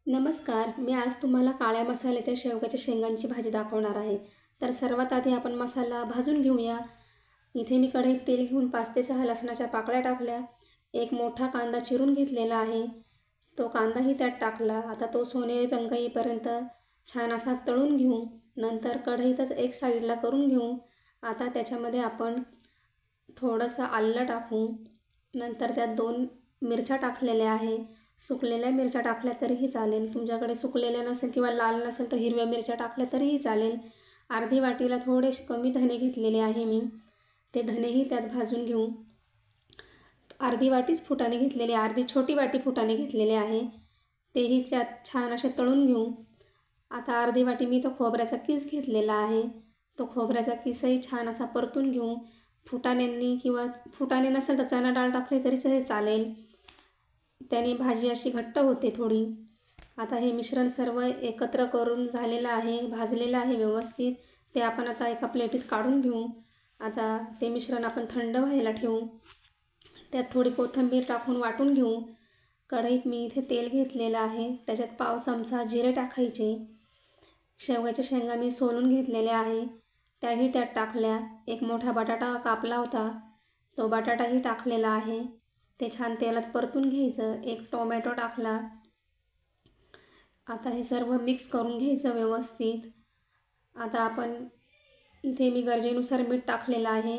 नमस्कार. मी आज तुम्हाला काळ्या मसाल्याच्या शेवग्याच्या शेंगांची भाजी दाखवणार आहे. तर सर्वात आधी आपण मसाला भाजून घेऊया. इथे मी कढईत तेल घेऊन 5 ते 6 लसणाच्या पाकळ्या टाकल्या. एक मोठा कांदा चिरून घेतलेला आहे, तो कांदाही त्यात टाकला. आता तो सोनेरी रंग येईपर्यंत छान असा तळून घेऊ. नंतर कढईतच एक साईडला करून घेऊ. आता त्याच्यामध्ये आपण थोडंसं आलं टाकू. नंतर त्यात 2 मिरच्या टाकलेल्या आहे. सुकलेल्या मिरच्या टाकल्या तरीही चालेल. तुमच्याकडे सुकलेल्या नसेल किंवा लाल नसेल तर हिरव्या मिरच्या टाकल्या तरीही चालेल. अर्धी वाटीला थोडेसे कमी धने घेतलेले आहे मी, ते धनेही त्यात भाजून घेऊ. अर्धी वाटीच फुटाणे घेतलेले, अर्धी छोटी वाटी फुटाणे घेतलेले आहे, तेही त्यात छान असे तळून घेऊ. आता अर्धी वाटी मी तो खोबऱ्याचा किस घेतलेला आहे, तो खोबऱ्याचा किसही छान असा परतून घेऊ. फुटाण्यांनी किंवा फुटाणे नसेल तर चणा डाळ टाकली तरी चालेल, त्याने भाजी अशी घट्ट होते थोडी. आता हे मिश्रण सर्व एकत्र करून झालेलं आहे, भाजलेलं आहे व्यवस्थित. ते आपण आता एका प्लेटीत काढून घेऊ. आता ते मिश्रण आपण थंड व्हायला ठेवू. त्यात थोडी कोथिंबीर टाकून वाटून घेऊ. कढईत मी इथे तेल घेतलेलं आहे, त्याच्यात पाव चमचा जिरे टाकायचे. शेवग्याच्या शेंगा मी सोलून घेतलेल्या आहे, त्याही त्यात टाकल्या. एक मोठा बटाटा कापला होता, तो बटाटाही टाकलेला आहे, ते छान तेलात परतून घ्यायचं. एक टोमॅटो टाकला. आता हे सर्व मिक्स करून घ्यायचं व्यवस्थित. आता आपण इथे मी गरजेनुसार मीठ टाकलेलं आहे,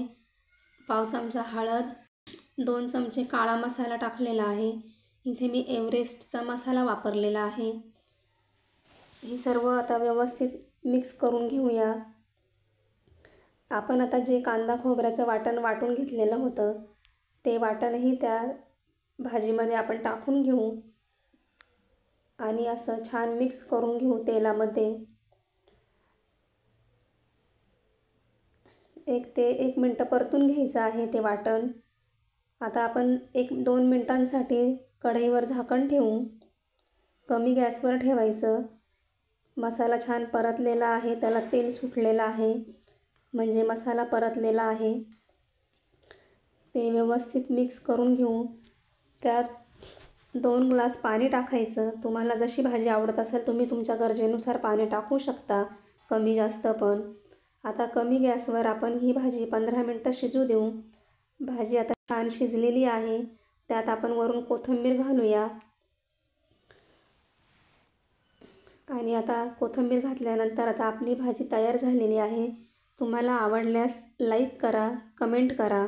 पाव चमचा हळद, 2 चमचे काळा मसाला टाकलेला आहे. इथे मी एव्हरेस्टचा मसाला वापरलेला आहे. हे सर्व आता व्यवस्थित मिक्स करून घेऊया. आपण आता जे कांदा खोबऱ्याचं वाटून घेतलेलं होतं, ते वाटणही त्या भाजीमध्ये आपण टाकून घेऊ आणि असं छान मिक्स करून घेऊ तेलामध्ये. 1 ते 1 मिनटं परतून घ्यायचं आहे ते वाटण. आता आपण 1-2 मिनटांसाठी कढईवर झाकण ठेवू. कमी गॅसवर ठेवायचं. मसाला छान परतलेला आहे, त्याला तेल सुटलेलं आहे, म्हणजे मसाला परतलेला आहे. ते व्यवस्थित मिक्स करून घेऊ. त्यात 2 ग्लास पाणी टाकायचं. तुम्हाला जशी भाजी आवडत असेल तुम्ही तुमच्या गरजेनुसार पाणी टाकू शकता, कमी जास्त पण. आता कमी गॅसवर आपण ही भाजी 15 मिनटं शिजू देऊ. भाजी आता छान शिजलेली आहे. त्यात आपण वरून कोथिंबीर घालूया. आणि आता कोथिंबीर घातल्यानंतर आता आपली भाजी तयार झालेली आहे. तुम्हाला आवडल्यास लाईक करा, कमेंट करा.